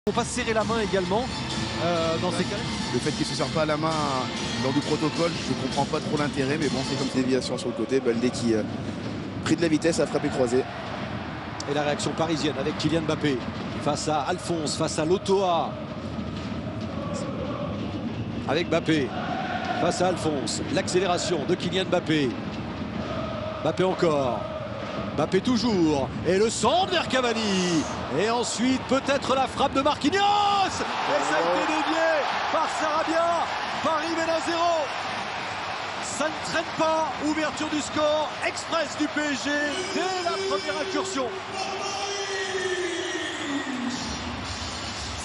On va serrer la main également dans ces cas. Le fait qu'il ne se serre pas à la main lors du protocole, je ne comprends pas trop l'intérêt, mais bon, c'est comme ces déviations sur le côté. Baldé qui pris de la vitesse, a frappé croisé. Et la réaction parisienne avec Kylian Mbappé face à Alphonse, face à Lotoa. Avec Mbappé face à Alphonse. L'accélération de Kylian Mbappé. Mbappé encore. Mbappé toujours. Et le centre vers Cavani. Et ensuite peut-être la frappe de Marquinhos. Et ça a été dévié par Sarabia. Paris mène à 0. Ça ne traîne pas. Ouverture du score express du PSG dès la première incursion.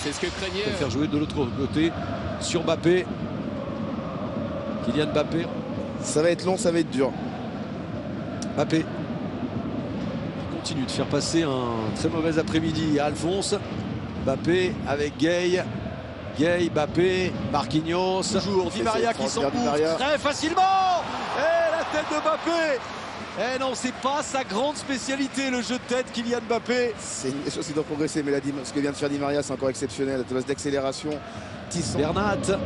C'est ce que craignait. Faire jouer de l'autre côté sur Mbappé. Kylian Mbappé. Ça va être long, ça va être dur. Mbappé continue de faire passer un très mauvais après-midi à Alphonse. Mbappé avec Gay. Gay, Mbappé, Marquinhos. Toujours Di Maria qui s'engouffre très facilement. Et la tête de Mbappé. Eh non, c'est pas sa grande spécialité, le jeu de tête Kylian Mbappé. C'est une chose qui doit progresser, mais ce que vient de faire Di Maria, c'est encore exceptionnel. La dose d'accélération. Bernat.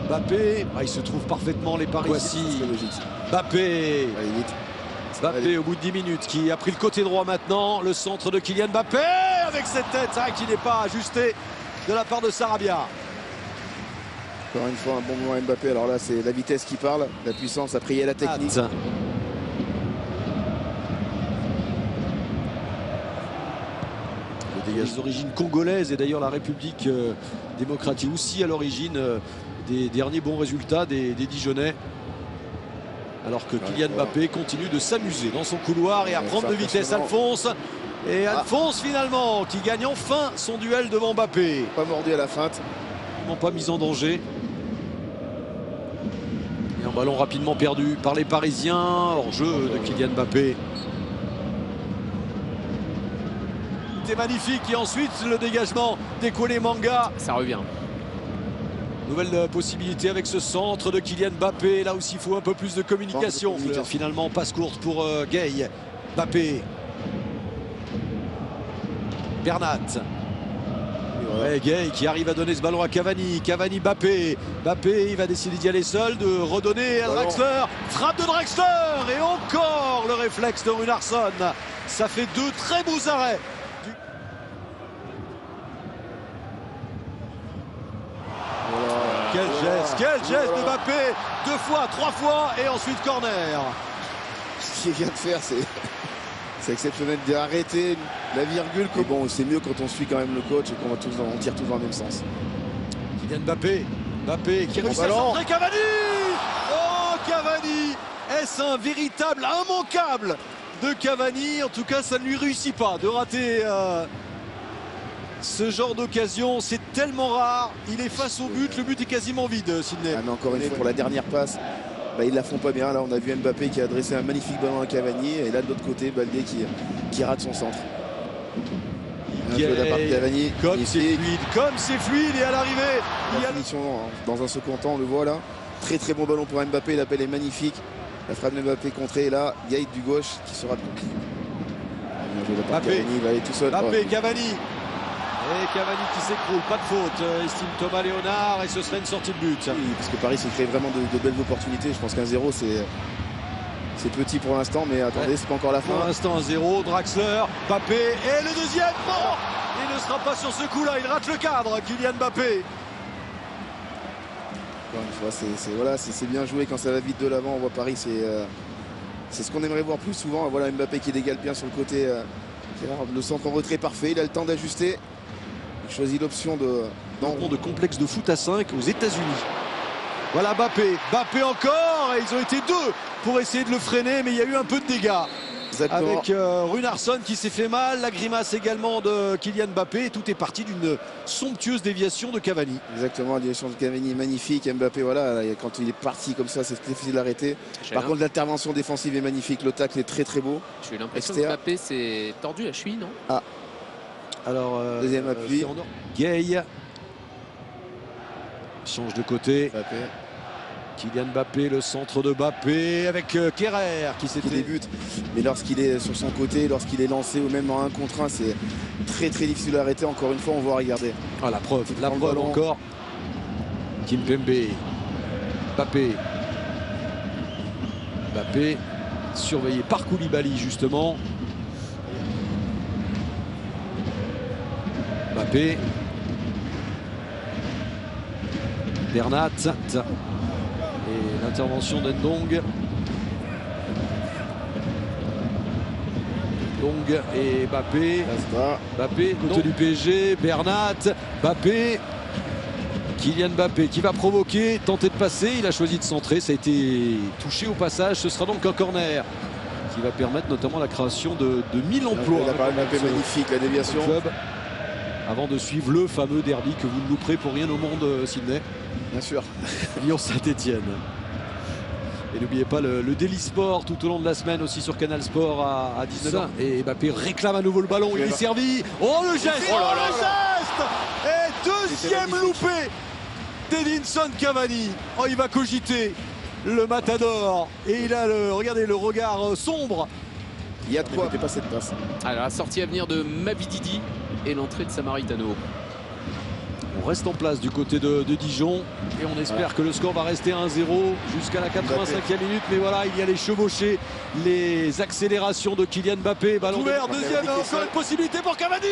Mbappé. Ah, il se trouve parfaitement les paris ici. Mbappé. Mbappé au bout de 10 minutes qui a pris le côté droit maintenant. Le centre de Kylian Mbappé avec cette tête qui n'est pas ajustée de la part de Sarabia. Encore une fois un bon moment Mbappé. Alors là c'est la vitesse qui parle, la puissance, après il y a la technique. Des origines congolaises et d'ailleurs la République démocratique aussi à l'origine des derniers bons résultats des Dijonnais. Alors que Kylian Mbappé continue de s'amuser dans son couloir et à prendre de vitesse Alphonse. Et Alphonse finalement qui gagne enfin son duel devant Mbappé. Pas mordu à la feinte. Pas mis en danger. Et un ballon rapidement perdu par les Parisiens. Hors jeu de Kylian Mbappé. C'était magnifique et ensuite le dégagement d'Ekouélé Manga. Ça revient. Nouvelle possibilité avec ce centre de Kylian Mbappé. Là aussi, il faut un peu plus de communication. Finalement, passe courte pour Gay. Mbappé. Bernat. Ouais, Gay qui arrive à donner ce ballon à Cavani. Cavani, Mbappé. Mbappé, il va décider d'y aller seul, de redonner à Draxler. Frappe de Draxler. Et encore le réflexe de Runarsson. Ça fait deux très beaux arrêts. Quel geste de Mbappé, 2 fois, 3 fois et ensuite corner. Ce qu'il vient de faire, c'est exceptionnel d'arrêter la virgule. Mais bon, c'est mieux quand on suit quand même le coach et qu'on tire tous dans le même sens. Kylian Mbappé, Mbappé qui réussit à centrer Cavani. Oh Cavani, est-ce un véritable immanquable de Cavani? En tout cas, ça ne lui réussit pas de rater ce genre d'occasion, c'est tellement rare. Il est face au but, le but est quasiment vide, Sidney. Ah, mais encore une fois, pour la dernière passe, ils la font pas bien. Là, on a vu Mbappé qui a adressé un magnifique ballon à Cavani. Et là, de l'autre côté, Baldé qui rate son centre. Cavani, comme c'est fluide, et à l'arrivée, il y a finition dans un second temps, on le voit là. Très très bon ballon pour Mbappé, l'appel est magnifique. La frappe de Mbappé contrée, et là, Gaïd du gauche qui sera Mbappé, il va aller tout seul. Mbappé, Cavani. Et Cavani qui s'écroule, pas de faute, estime Thomas Léonard, et ce serait une sortie de but. Oui, parce que Paris s'est créé vraiment de belles opportunités. Je pense qu'un 0 c'est petit pour l'instant, mais attendez, c'est pas encore la fin. Pour l'instant 1-0, Draxler, Mbappé, et le deuxième, non, il ne sera pas sur ce coup-là, il rate le cadre, Kylian Mbappé. Encore une fois, c'est bien joué quand ça va vite de l'avant. On voit Paris, c'est ce qu'on aimerait voir plus souvent. Voilà Mbappé qui dégale bien sur le côté. Le centre en retrait parfait, il a le temps d'ajuster. Il choisit l'option de complexe de foot à 5 aux États-Unis. Voilà Mbappé, Mbappé encore, et ils ont été deux pour essayer de le freiner, mais il y a eu un peu de dégâts. Exactement. Avec Runarsson qui s'est fait mal, la grimace également de Kylian Mbappé, et tout est parti d'une somptueuse déviation de Cavani. Exactement, la déviation de Cavani est magnifique. Mbappé, voilà, quand il est parti comme ça, c'est difficile d'arrêter. Par contre, l'intervention défensive est magnifique, le tacle est très très beau. J'ai eu l'impression que Mbappé s'est tordu la cheville, non? Ah. Alors, deuxième appui. Gay change de côté. Mbappé. Kylian Mbappé, le centre de Mbappé avec Kerrer qui débute. Mais lorsqu'il est sur son côté, lorsqu'il est lancé ou même en 1 contre 1, c'est très difficile à arrêter. Encore une fois, on va regarder. Ah, la preuve encore. Kimpembe. Mbappé. Mbappé surveillé par Koulibaly justement. Mbappé. Bernat. Et l'intervention d'Endong. Dong et Mbappé. Mbappé, côté du PSG. Bernat. Mbappé. Kylian Mbappé qui va provoquer, tenter de passer. Il a choisi de centrer. Ça a été touché au passage. Ce sera donc un corner qui va permettre notamment la création de 1000 emplois. La parole Mbappé magnifique, la déviation. Club, avant de suivre le fameux derby que vous ne louperez pour rien au monde, Sydney. Bien sûr. Lyon-Saint-Etienne. Et n'oubliez pas le Daily Sport tout au long de la semaine aussi sur Canal Sport à 19h. Et Mbappé réclame à nouveau le ballon. Il est servi. Oh le geste! Oh là là. Le geste! Et deuxième loupé d'Edinson Cavani. Oh, il va cogiter le matador. Et il a regardez le regard sombre. Il y a de quoi pas cette passe. Alors la sortie à venir de Mavididi et l'entrée de Samaritano. On reste en place du côté de Dijon et on espère que le score va rester 1-0 jusqu'à la 85e minute. Mais voilà, il y a les chevauchées, les accélérations de Kylian Mbappé. Ballon ouvert, deuxième, encore une possibilité pour Cavani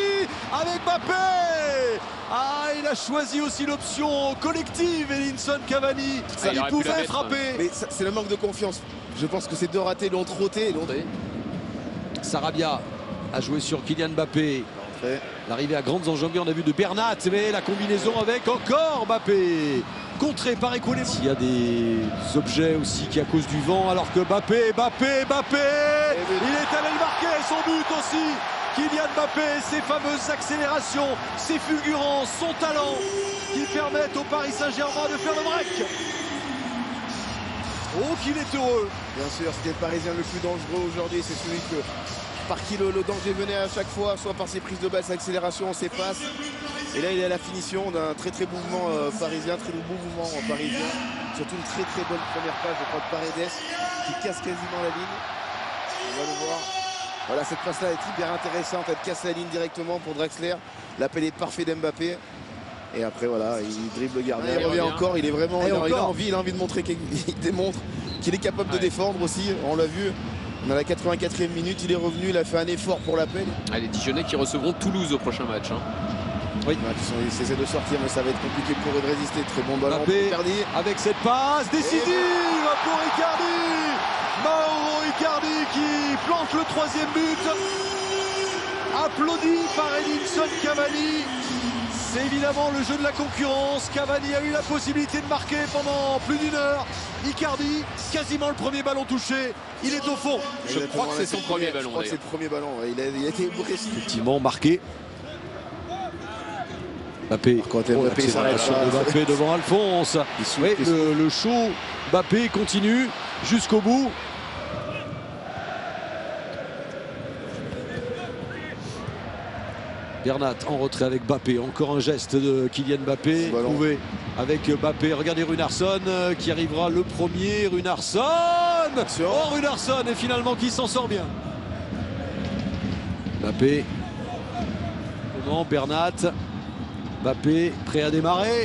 avec Mbappé. Ah, il a choisi aussi l'option collective, Edinson Cavani. Il pouvait frapper. Mais c'est le manque de confiance. Je pense que ces deux ratés l'ont trotté. Sarabia a joué sur Kylian Mbappé. L'arrivée à grandes enjambées, on a vu de Bernat, mais la combinaison avec encore Mbappé. Contré par Ekwone. Il y a des objets aussi qui à cause du vent, alors que Mbappé, il est allé le marquer, son but aussi. Kylian Mbappé, ses fameuses accélérations, ses fulgurances, son talent qui permettent au Paris Saint-Germain de faire le break. Oh, qu'il est heureux. Bien sûr, c'était le Parisien le plus dangereux aujourd'hui, c'est celui par qui le danger venait à chaque fois, soit par ses prises de balle, ses accélérations, ses passes. Et là, il est à la finition d'un très mouvement parisien, très beau mouvement parisien. Surtout une très bonne première passe, je crois, de Paredes, qui casse quasiment la ligne. On va le voir. Voilà, cette passe-là est hyper intéressante. Elle casse la ligne directement pour Draxler. L'appel est parfait d'Mbappé. Et après, voilà, il dribble le gardien. Il revient encore, il est vraiment. Il a envie de montrer qu'il démontre qu'il est capable de défendre aussi. On l'a vu. On a la 84e minute, il est revenu, il a fait un effort pour l'appel. Les Dijonnais qui recevront Toulouse au prochain match. Oui. Ils essaient de sortir, mais ça va être compliqué pour eux de résister. Très bon ballon pour Icardi. Avec cette passe décisive pour Icardi. Mauro Icardi qui plante le 3e but. Applaudi par Edinson Cavani. C'est évidemment le jeu de la concurrence. Cavani a eu la possibilité de marquer pendant plus d'1 heure. Icardi, quasiment le premier ballon touché. Il est au fond. Je crois que c'est son premier ballon. Je crois que c'est le premier ballon. Il a été précis. Effectivement marqué. Mbappé. L'accélération de Mbappé devant Alphonse. Oui, le show. Mbappé continue jusqu'au bout. Bernat en retrait avec Mbappé. Encore un geste de Kylian Mbappé. Trouvé avec Mbappé. Regardez Runarsson qui arrivera le premier. Runarsson. Oh, Runarsson et finalement qui s'en sort bien. Mbappé. Comment Bernat. Mbappé prêt à démarrer.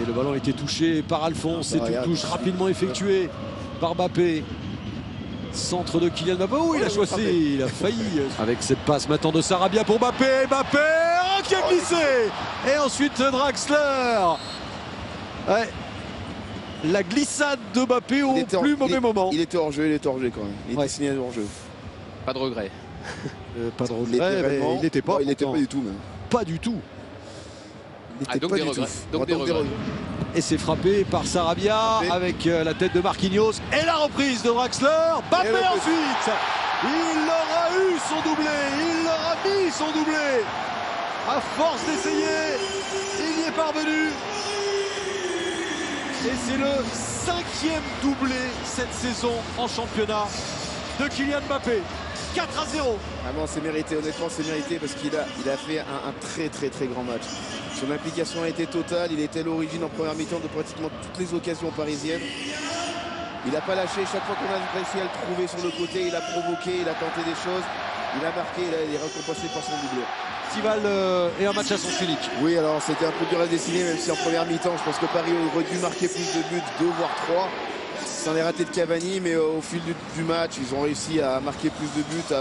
Et le ballon a été touché par Alphonse. C'est une touche rapidement effectuée par Mbappé. Centre de Kylian Mbappé. Oh, il a choisi, il a failli. Avec cette passe maintenant de Sarabia pour Mbappé. Mbappé qui a glissé. Et ensuite Draxler. Ouais. La glissade de Mbappé au plus mauvais moment. Il était hors jeu, quand même. Il était signé hors jeu. Pas de regret. Pas de regret, il n'était pas. Il n'était pas du tout même. Pas du tout. Donc des regrets. Donc des regrets. Et c'est frappé par Sarabia avec la tête de Marquinhos. Et la reprise de Draxler. Mbappé ensuite. Il aura eu son doublé. Il aura mis son doublé. À force d'essayer, il y est parvenu. Et c'est le 5e doublé cette saison en championnat de Kylian Mbappé. 4-0. Ah non, c'est mérité, honnêtement c'est mérité parce qu'il a fait un très grand match. Son implication a été totale, il était à l'origine en première mi-temps de pratiquement toutes les occasions parisiennes. Il n'a pas lâché, chaque fois qu'on a réussi à le trouver sur le côté, il a provoqué, il a tenté des choses, il a marqué, il est récompensé par son doublé. Stival et un match à sens unique. Oui, alors c'était un peu dur à dessiner, même si en première mi-temps, je pense que Paris aurait dû marquer plus de buts, 2 voire 3. C'en est raté de Cavani, mais au fil du match, ils ont réussi à marquer plus de buts,